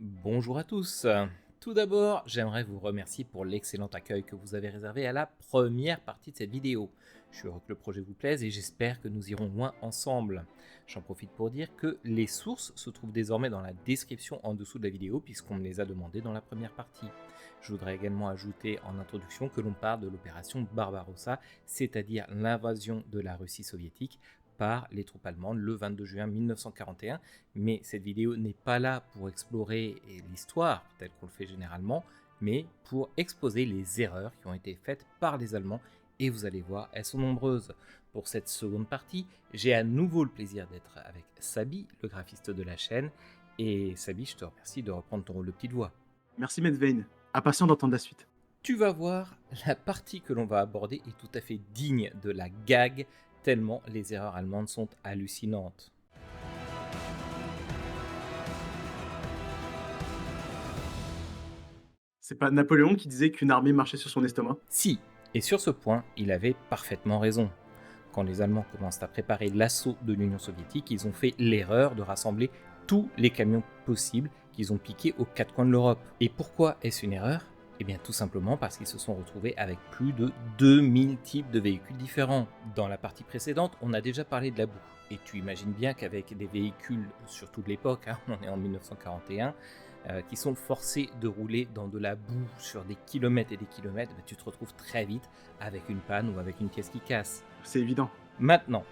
Bonjour à tous. Tout d'abord, j'aimerais vous remercier pour l'excellent accueil que vous avez réservé à la première partie de cette vidéo. Je suis heureux que le projet vous plaise et j'espère que nous irons loin ensemble. J'en profite pour dire que les sources se trouvent désormais dans la description en dessous de la vidéo puisqu'on me les a demandées dans la première partie. Je voudrais également ajouter en introduction que l'on parle de l'opération Barbarossa, c'est-à-dire l'invasion de la Russie soviétique par les troupes allemandes le 22 juin 1941, mais cette vidéo n'est pas là pour explorer l'histoire telle qu'on le fait généralement, mais pour exposer les erreurs qui ont été faites par les Allemands, et vous allez voir, elles sont nombreuses. Pour cette seconde partie, j'ai à nouveau le plaisir d'être avec Sabi, le graphiste de la chaîne, et Sabi, je te remercie de reprendre ton rôle de petite voix. Merci Medvein. Impatient d'entendre la suite. Tu vas voir, la partie que l'on va aborder est tout à fait digne de la gag, tellement les erreurs allemandes sont hallucinantes. C'est pas Napoléon qui disait qu'une armée marchait sur son estomac? Si, et sur ce point, il avait parfaitement raison. Quand les Allemands commencent à préparer l'assaut de l'Union soviétique, ils ont fait l'erreur de rassembler tous les camions possibles qu'ils ont piqués aux quatre coins de l'Europe. Et pourquoi est-ce une erreur ? Eh bien tout simplement parce qu'ils se sont retrouvés avec plus de 2000 types de véhicules différents. Dans la partie précédente, on a déjà parlé de la boue. Et tu imagines bien qu'avec des véhicules, surtout de l'époque, on est en 1941, qui sont forcés de rouler dans de la boue sur des kilomètres et des kilomètres, tu te retrouves très vite avec une panne ou avec une pièce qui casse. C'est évident. Maintenant,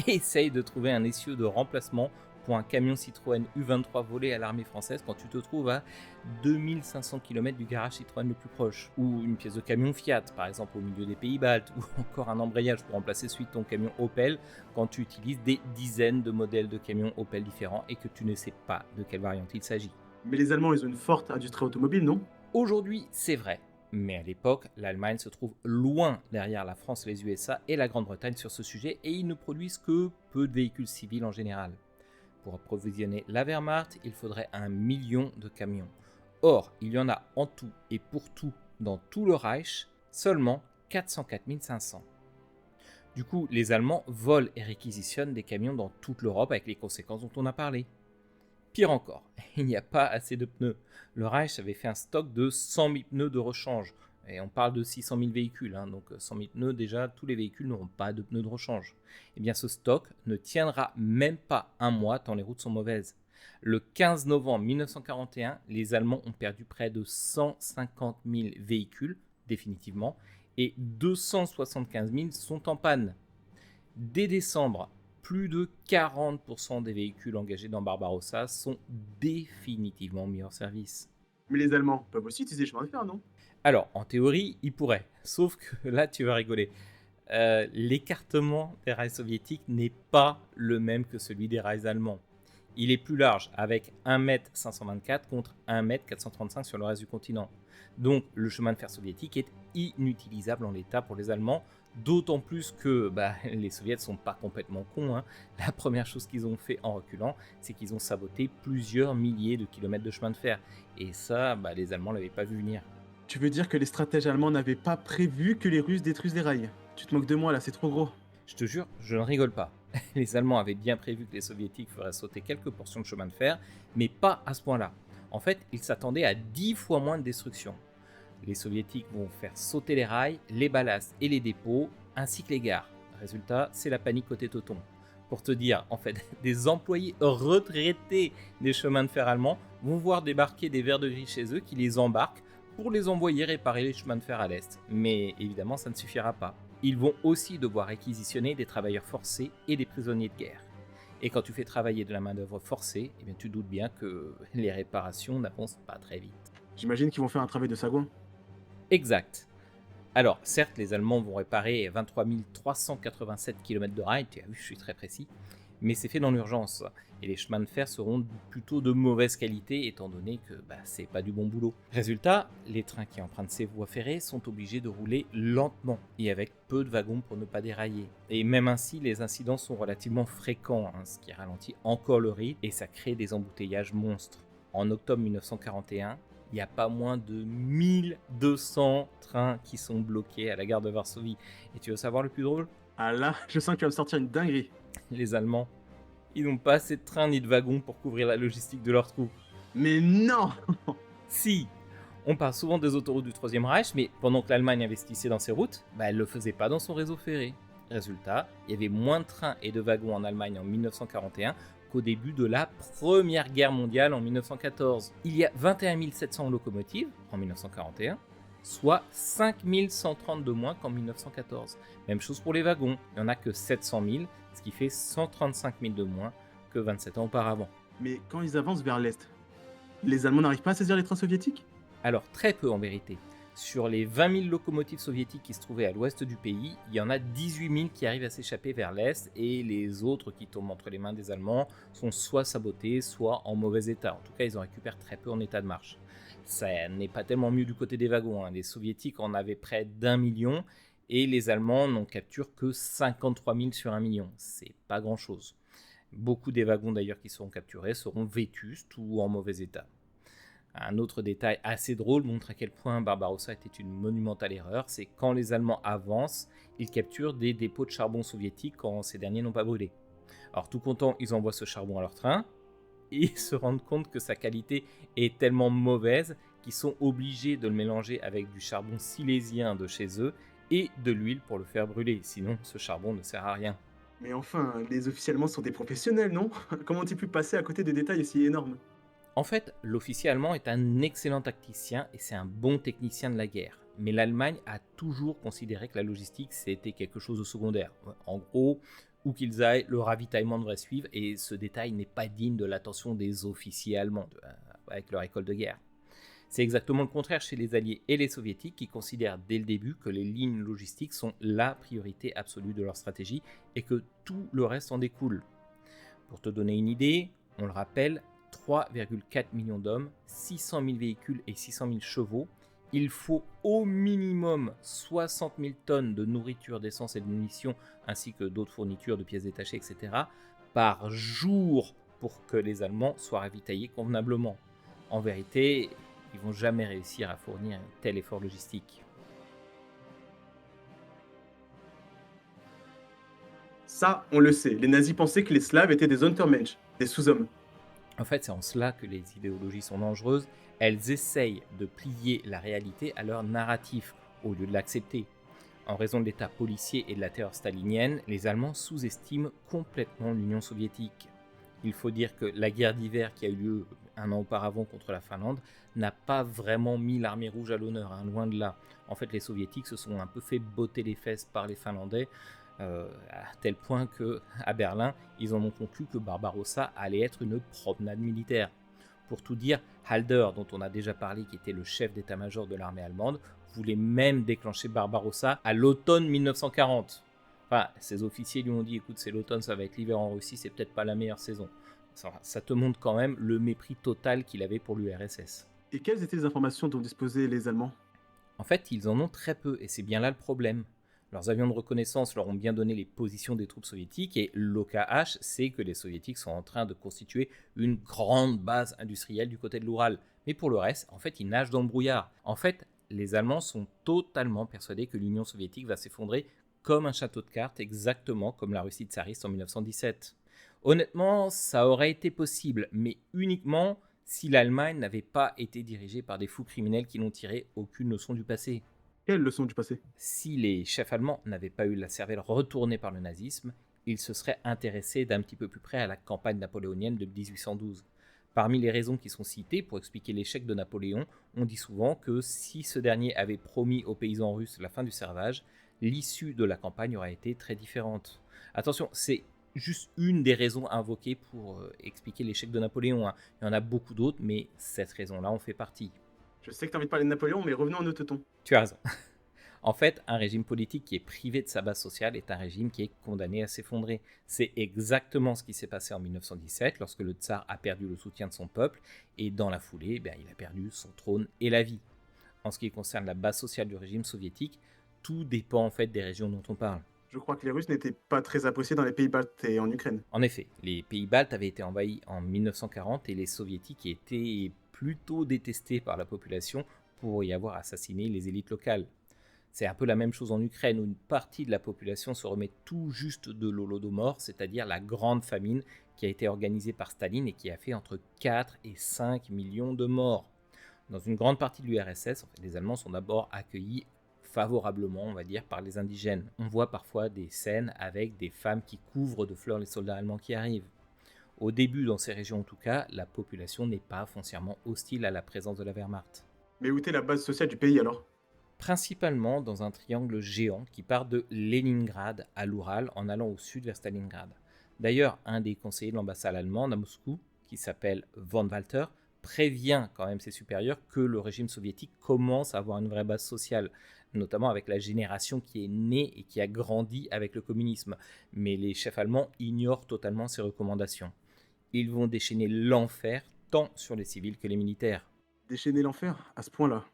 essaye de trouver un essieu de remplacement pour un camion Citroën U23 volé à l'armée française quand tu te trouves à 2500 km du garage Citroën le plus proche. Ou une pièce de camion Fiat, par exemple au milieu des pays baltes, ou encore un embrayage pour remplacer celui de ton camion Opel quand tu utilises des dizaines de modèles de camions Opel différents et que tu ne sais pas de quelle variante il s'agit. Mais les Allemands, ils ont une forte industrie automobile, non? Aujourd'hui, c'est vrai. Mais à l'époque, l'Allemagne se trouve loin derrière la France, les USA et la Grande-Bretagne sur ce sujet et ils ne produisent que peu de véhicules civils en général. Pour approvisionner la Wehrmacht, il faudrait 1 million de camions. Or, il y en a en tout et pour tout dans tout le Reich seulement 404 500. Du coup, les Allemands volent et réquisitionnent des camions dans toute l'Europe avec les conséquences dont on a parlé. Pire encore, il n'y a pas assez de pneus. Le Reich avait fait un stock de 100 000 pneus de rechange. Et on parle de 600 000 véhicules, donc 100 000 pneus, déjà, tous les véhicules n'auront pas de pneus de rechange. Eh bien, ce stock ne tiendra même pas un mois tant les routes sont mauvaises. Le 15 novembre 1941, les Allemands ont perdu près de 150 000 véhicules, définitivement, et 275 000 sont en panne. Dès décembre, plus de 40% des véhicules engagés dans Barbarossa sont définitivement mis hors service. Mais les Allemands peuvent aussi utiliser les chemins de fer, non? Alors, en théorie, ils pourraient. Sauf que là, tu vas rigoler. L'écartement des rails soviétiques n'est pas le même que celui des rails allemands. Il est plus large, avec 1,524 m contre 1,435 m sur le reste du continent. Donc, le chemin de fer soviétique est inutilisable en l'état pour les Allemands, d'autant plus que les Soviets sont pas complètement cons. La première chose qu'ils ont fait en reculant, c'est qu'ils ont saboté plusieurs milliers de kilomètres de chemin de fer. Et ça, les Allemands l'avaient pas vu venir. Tu veux dire que les stratèges allemands n'avaient pas prévu que les Russes détruisent les rails? Tu te moques de moi là, c'est trop gros. Je te jure, je ne rigole pas. Les Allemands avaient bien prévu que les Soviétiques feraient sauter quelques portions de chemin de fer, mais pas à ce point-là. En fait, ils s'attendaient à 10 fois moins de destruction. Les Soviétiques vont faire sauter les rails, les ballasts et les dépôts, ainsi que les gares. Résultat, c'est la panique côté Toton. Pour te dire, en fait, des employés retraités des chemins de fer allemands vont voir débarquer des vers de gris chez eux qui les embarquent pour les envoyer réparer les chemins de fer à l'Est. Mais évidemment, ça ne suffira pas. Ils vont aussi devoir réquisitionner des travailleurs forcés et des prisonniers de guerre. Et quand tu fais travailler de la main-d'œuvre forcée, eh bien, tu doutes bien que les réparations n'avancent pas très vite. J'imagine qu'ils vont faire un travail de sagouin. Exact. Alors, certes, les Allemands vont réparer 23 387 km de rails, tu as vu, je suis très précis, mais c'est fait dans l'urgence. Et les chemins de fer seront plutôt de mauvaise qualité, étant donné que c'est pas du bon boulot. Résultat, les trains qui empruntent ces voies ferrées sont obligés de rouler lentement et avec peu de wagons pour ne pas dérailler. Et même ainsi, les incidents sont relativement fréquents, ce qui ralentit encore le rythme et ça crée des embouteillages monstres. En octobre 1941, il n'y a pas moins de 1200 trains qui sont bloqués à la gare de Varsovie. Et tu veux savoir le plus drôle ? Ah là, je sens que tu vas me sortir une dinguerie. Les Allemands, ils n'ont pas assez de trains ni de wagons pour couvrir la logistique de leurs troupes. Mais non! Si, on parle souvent des autoroutes du Troisième Reich, mais pendant que l'Allemagne investissait dans ses routes, elle ne le faisait pas dans son réseau ferré. Résultat, il y avait moins de trains et de wagons en Allemagne en 1941 qu'au début de la Première Guerre mondiale en 1914. Il y a 21 700 locomotives en 1941, soit 5 130 de moins qu'en 1914. Même chose pour les wagons, il n'y en a que 700 000, ce qui fait 135 000 de moins que 27 ans auparavant. Mais quand ils avancent vers l'Est, les Allemands n'arrivent pas à saisir les trains soviétiques? Alors très peu en vérité. Sur les 20 000 locomotives soviétiques qui se trouvaient à l'ouest du pays, il y en a 18 000 qui arrivent à s'échapper vers l'est et les autres qui tombent entre les mains des Allemands sont soit sabotées, soit en mauvais état. En tout cas, ils en récupèrent très peu en état de marche. Ça n'est pas tellement mieux du côté des wagons. Les soviétiques en avaient près d'1 million et les Allemands n'en capturent que 53 000 sur 1 million. C'est pas grand-chose. Beaucoup des wagons d'ailleurs qui seront capturés seront vétustes ou en mauvais état. Un autre détail assez drôle montre à quel point Barbarossa était une monumentale erreur, c'est quand les Allemands avancent, ils capturent des dépôts de charbon soviétiques quand ces derniers n'ont pas brûlé. Alors tout contents, ils envoient ce charbon à leur train, et ils se rendent compte que sa qualité est tellement mauvaise qu'ils sont obligés de le mélanger avec du charbon silésien de chez eux et de l'huile pour le faire brûler, sinon ce charbon ne sert à rien. Mais enfin, les officiers allemands sont des professionnels, non? Comment ont-ils pu passer à côté de détails aussi énormes? En fait, l'officier allemand est un excellent tacticien et c'est un bon technicien de la guerre. Mais l'Allemagne a toujours considéré que la logistique c'était quelque chose de secondaire. En gros, où qu'ils aillent, le ravitaillement devrait suivre et ce détail n'est pas digne de l'attention des officiers allemands avec leur école de guerre. C'est exactement le contraire chez les Alliés et les Soviétiques qui considèrent dès le début que les lignes logistiques sont la priorité absolue de leur stratégie et que tout le reste en découle. Pour te donner une idée, on le rappelle, 3,4 millions d'hommes, 600 000 véhicules et 600 000 chevaux. Il faut au minimum 60 000 tonnes de nourriture, d'essence et de munitions, ainsi que d'autres fournitures de pièces détachées, etc., par jour pour que les Allemands soient ravitaillés convenablement. En vérité, ils ne vont jamais réussir à fournir un tel effort logistique. Ça, on le sait, les nazis pensaient que les Slaves étaient des Untermensch, des sous-hommes. En fait, c'est en cela que les idéologies sont dangereuses. Elles essayent de plier la réalité à leur narratif, au lieu de l'accepter. En raison de l'état policier et de la terreur stalinienne, les Allemands sous-estiment complètement l'Union soviétique. Il faut dire que la guerre d'hiver qui a eu lieu un an auparavant contre la Finlande n'a pas vraiment mis l'armée rouge à l'honneur, loin de là. En fait, les soviétiques se sont un peu fait botter les fesses par les Finlandais, à tel point qu'à Berlin, ils en ont conclu que Barbarossa allait être une promenade militaire. Pour tout dire, Halder, dont on a déjà parlé, qui était le chef d'état-major de l'armée allemande, voulait même déclencher Barbarossa à l'automne 1940. Enfin, ses officiers lui ont dit, écoute, c'est l'automne, ça va être l'hiver en Russie, c'est peut-être pas la meilleure saison. Ça te montre quand même le mépris total qu'il avait pour l'URSS. Et quelles étaient les informations dont disposaient les Allemands? En fait, ils en ont très peu, et c'est bien là le problème. Leurs avions de reconnaissance leur ont bien donné les positions des troupes soviétiques, et l'OKH sait que les soviétiques sont en train de constituer une grande base industrielle du côté de l'Oural. Mais pour le reste, en fait, ils nagent dans le brouillard. En fait, les Allemands sont totalement persuadés que l'Union soviétique va s'effondrer comme un château de cartes, exactement comme la Russie tsariste en 1917. Honnêtement, ça aurait été possible, mais uniquement si l'Allemagne n'avait pas été dirigée par des fous criminels qui n'ont tiré aucune leçon du passé. Quelles leçons du passé? Si les chefs allemands n'avaient pas eu la cervelle retournée par le nazisme, ils se seraient intéressés d'un petit peu plus près à la campagne napoléonienne de 1812. Parmi les raisons qui sont citées pour expliquer l'échec de Napoléon, on dit souvent que si ce dernier avait promis aux paysans russes la fin du servage, l'issue de la campagne aurait été très différente. Attention, c'est juste une des raisons invoquées pour expliquer l'échec de Napoléon. Il y en a beaucoup d'autres, mais cette raison-là en fait partie. Je sais que t'as envie de parler de Napoléon, mais revenons à nos teutons. Tu as raison. En fait, un régime politique qui est privé de sa base sociale est un régime qui est condamné à s'effondrer. C'est exactement ce qui s'est passé en 1917 lorsque le tsar a perdu le soutien de son peuple et dans la foulée, il a perdu son trône et la vie. En ce qui concerne la base sociale du régime soviétique, tout dépend en fait des régions dont on parle. Je crois que les Russes n'étaient pas très appréciés dans les pays baltes et en Ukraine. En effet, les pays baltes avaient été envahis en 1940 et les soviétiques étaient plutôt détestés par la population pour y avoir assassiné les élites locales. C'est un peu la même chose en Ukraine où une partie de la population se remet tout juste de l'Holodomor, c'est-à-dire la grande famine qui a été organisé par Staline et qui a fait entre 4 et 5 millions de morts. Dans une grande partie de l'URSS, les Allemands sont d'abord accueillis favorablement, on va dire, par les indigènes. On voit parfois des scènes avec des femmes qui couvrent de fleurs les soldats allemands qui arrivent. Au début, dans ces régions en tout cas, la population n'est pas foncièrement hostile à la présence de la Wehrmacht. Mais où était la base sociale du pays alors? Principalement dans un triangle géant qui part de Leningrad à l'Oural en allant au sud vers Stalingrad. D'ailleurs, un des conseillers de l'ambassade allemande à Moscou, qui s'appelle von Walter, prévient quand même ses supérieurs que le régime soviétique commence à avoir une vraie base sociale, notamment avec la génération qui est née et qui a grandi avec le communisme. Mais les chefs allemands ignorent totalement ces recommandations. Ils vont déchaîner l'enfer tant sur les civils que les militaires. Déchaîner l'enfer à ce point-là.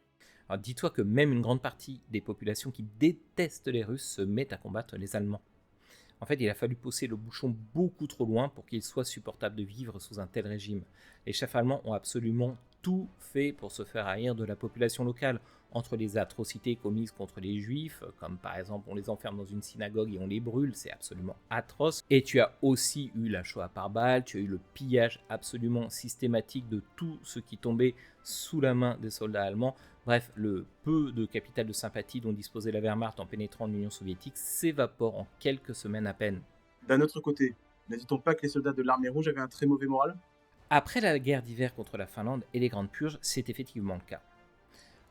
Alors dis-toi que même une grande partie des populations qui détestent les Russes se met à combattre les Allemands. En fait, il a fallu pousser le bouchon beaucoup trop loin pour qu'il soit supportable de vivre sous un tel régime. Les chefs allemands ont absolument tout fait pour se faire haïr de la population locale, entre les atrocités commises contre les juifs, comme par exemple on les enferme dans une synagogue et on les brûle, c'est absolument atroce. Et tu as aussi eu la Shoah par balle, tu as eu le pillage absolument systématique de tout ce qui tombait sous la main des soldats allemands. Bref, le peu de capital de sympathie dont disposait la Wehrmacht en pénétrant en Union soviétique s'évapore en quelques semaines à peine. D'un autre côté, ne dit-on pas que les soldats de l'armée rouge avaient un très mauvais moral? Après la guerre d'hiver contre la Finlande et les Grandes Purges, c'est effectivement le cas.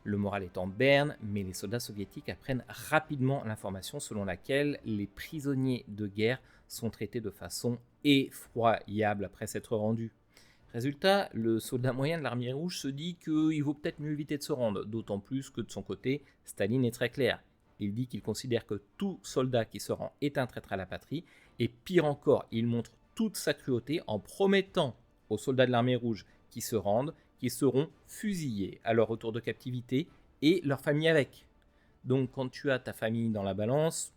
Le moral est en berne, mais les soldats soviétiques apprennent rapidement l'information selon laquelle les prisonniers de guerre sont traités de façon effroyable après s'être rendus. Résultat, le soldat moyen de l'armée rouge se dit qu'il vaut peut-être mieux éviter de se rendre, d'autant plus que de son côté, Staline est très clair. Il dit qu'il considère que tout soldat qui se rend est un traître à la patrie, et pire encore, il montre toute sa cruauté en promettant aux soldats de l'armée rouge qui se rendent qu'ils seront fusillés à leur retour de captivité et leur famille avec. Donc quand tu as ta famille dans la balance,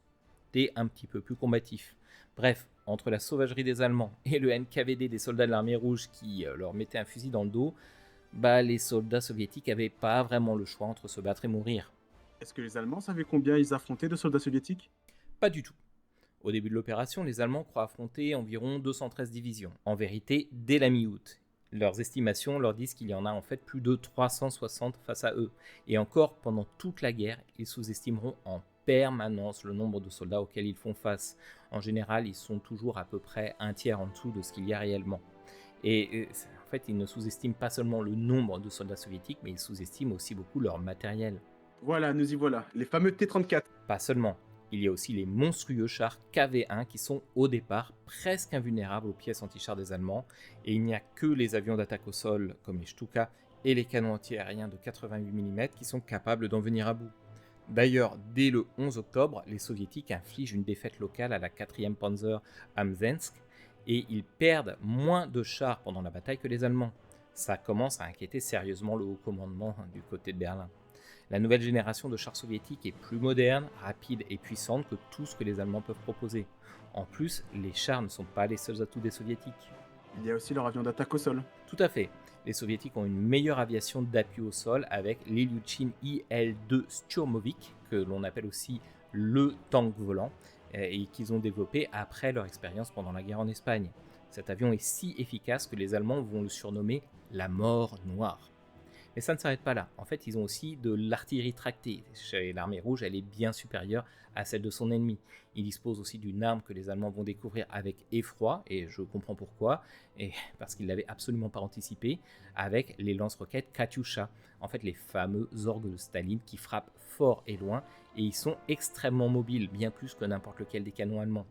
t'es un petit peu plus combatif. Bref, entre la sauvagerie des Allemands et le NKVD des soldats de l'armée rouge qui leur mettaient un fusil dans le dos, les soldats soviétiques n'avaient pas vraiment le choix entre se battre et mourir. Est-ce que les Allemands savaient combien ils affrontaient de soldats soviétiques? Pas du tout. Au début de l'opération, les Allemands croient affronter environ 213 divisions. En vérité, dès la mi-août. Leurs estimations leur disent qu'il y en a en fait plus de 360 face à eux. Et encore, pendant toute la guerre, ils sous-estimeront en permanence le nombre de soldats auxquels ils font face. En général, ils sont toujours à peu près un tiers en dessous de ce qu'il y a réellement. Et en fait, ils ne sous-estiment pas seulement le nombre de soldats soviétiques, mais ils sous-estiment aussi beaucoup leur matériel. Voilà, nous y voilà, les fameux T-34. Pas seulement. Il y a aussi les monstrueux chars KV-1 qui sont au départ presque invulnérables aux pièces anti-chars des Allemands, et il n'y a que les avions d'attaque au sol comme les Stuka et les canons anti-aériens de 88 mm qui sont capables d'en venir à bout. D'ailleurs, dès le 11 octobre, les soviétiques infligent une défaite locale à la 4e Panzer à Mzensk, et ils perdent moins de chars pendant la bataille que les Allemands. Ça commence à inquiéter sérieusement le haut commandement du côté de Berlin. La nouvelle génération de chars soviétiques est plus moderne, rapide et puissante que tout ce que les Allemands peuvent proposer. En plus, les chars ne sont pas les seuls atouts des soviétiques. Il y a aussi leur avion d'attaque au sol. Tout à fait. Les soviétiques ont une meilleure aviation d'appui au sol avec l'Ilyushin IL-2 Sturmovik, que l'on appelle aussi le tank volant, et qu'ils ont développé après leur expérience pendant la guerre en Espagne. Cet avion est si efficace que les Allemands vont le surnommer la mort noire. Mais ça ne s'arrête pas là. En fait, ils ont aussi de l'artillerie tractée. Chez l'armée rouge, elle est bien supérieure à celle de son ennemi. Ils disposent aussi d'une arme que les Allemands vont découvrir avec effroi, et je comprends pourquoi, et parce qu'ils ne l'avaient absolument pas anticipé, avec les lance-roquettes Katyusha. En fait, les fameux orgues de Staline qui frappent fort et loin, et ils sont extrêmement mobiles, bien plus que n'importe lequel des canons allemands.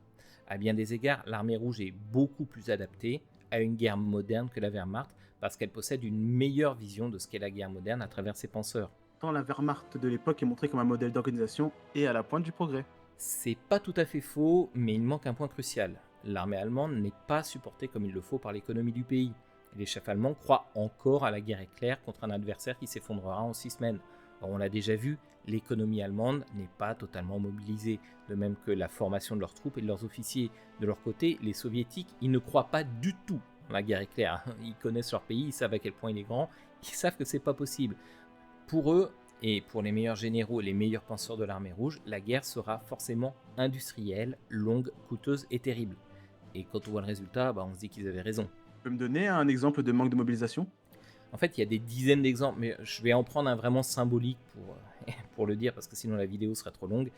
À bien des égards, l'armée rouge est beaucoup plus adaptée à une guerre moderne que la Wehrmacht, parce qu'elle possède une meilleure vision de ce qu'est la guerre moderne à travers ses penseurs. Tant la Wehrmacht de l'époque est montrée comme un modèle d'organisation et à la pointe du progrès. C'est pas tout à fait faux, mais il manque un point crucial. L'armée allemande n'est pas supportée comme il le faut par l'économie du pays. Les chefs allemands croient encore à la guerre éclair contre un adversaire qui s'effondrera en 6 semaines. Or, on l'a déjà vu, l'économie allemande n'est pas totalement mobilisée, de même que la formation de leurs troupes et de leurs officiers. De leur côté, les soviétiques, ils ne croient pas du tout la guerre éclair. Ils connaissent leur pays, ils savent à quel point il est grand, ils savent que c'est pas possible. Pour eux, et pour les meilleurs généraux et les meilleurs penseurs de l'armée rouge, la guerre sera forcément industrielle, longue, coûteuse et terrible. Et quand on voit le résultat, on se dit qu'ils avaient raison. Tu peux me donner un exemple de manque de mobilisation? En fait, il y a des dizaines d'exemples, mais je vais en prendre un vraiment symbolique pour le dire, parce que sinon la vidéo serait trop longue.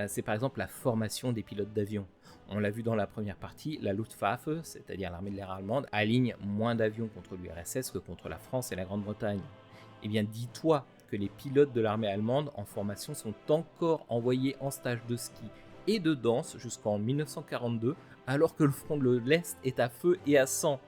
C'est par exemple la formation des pilotes d'avion. On l'a vu dans la première partie, la Luftwaffe, c'est-à-dire l'armée de l'air allemande, aligne moins d'avions contre l'URSS que contre la France et la Grande-Bretagne. Eh bien, dis-toi que les pilotes de l'armée allemande en formation sont encore envoyés en stage de ski et de danse jusqu'en 1942, alors que le front de l'Est est à feu et à sang.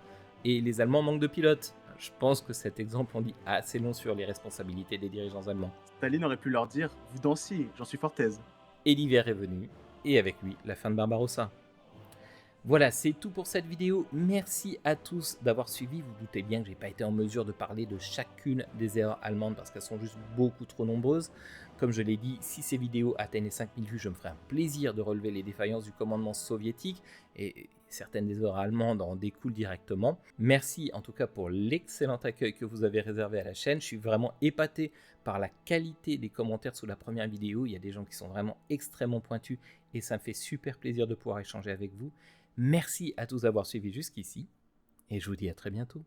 Et les Allemands manquent de pilotes. Je pense que cet exemple en dit assez long sur les responsabilités des dirigeants allemands. Staline aurait pu leur dire « Vous dansiez, j'en suis fort aise ». Et l'hiver est venu, et avec lui, la fin de Barbarossa. Voilà, c'est tout pour cette vidéo. Merci à tous d'avoir suivi. Vous doutez bien que j'ai pas été en mesure de parler de chacune des erreurs allemandes parce qu'elles sont juste beaucoup trop nombreuses. Comme je l'ai dit, si ces vidéos atteignent les 5000 vues, je me ferai un plaisir de relever les défaillances du commandement soviétique et certaines des erreurs allemandes en découlent directement. Merci en tout cas pour l'excellent accueil que vous avez réservé à la chaîne. Je suis vraiment épaté par la qualité des commentaires sous la première vidéo. Il y a des gens qui sont vraiment extrêmement pointus et ça me fait super plaisir de pouvoir échanger avec vous. Merci à tous d'avoir suivi jusqu'ici et je vous dis à très bientôt.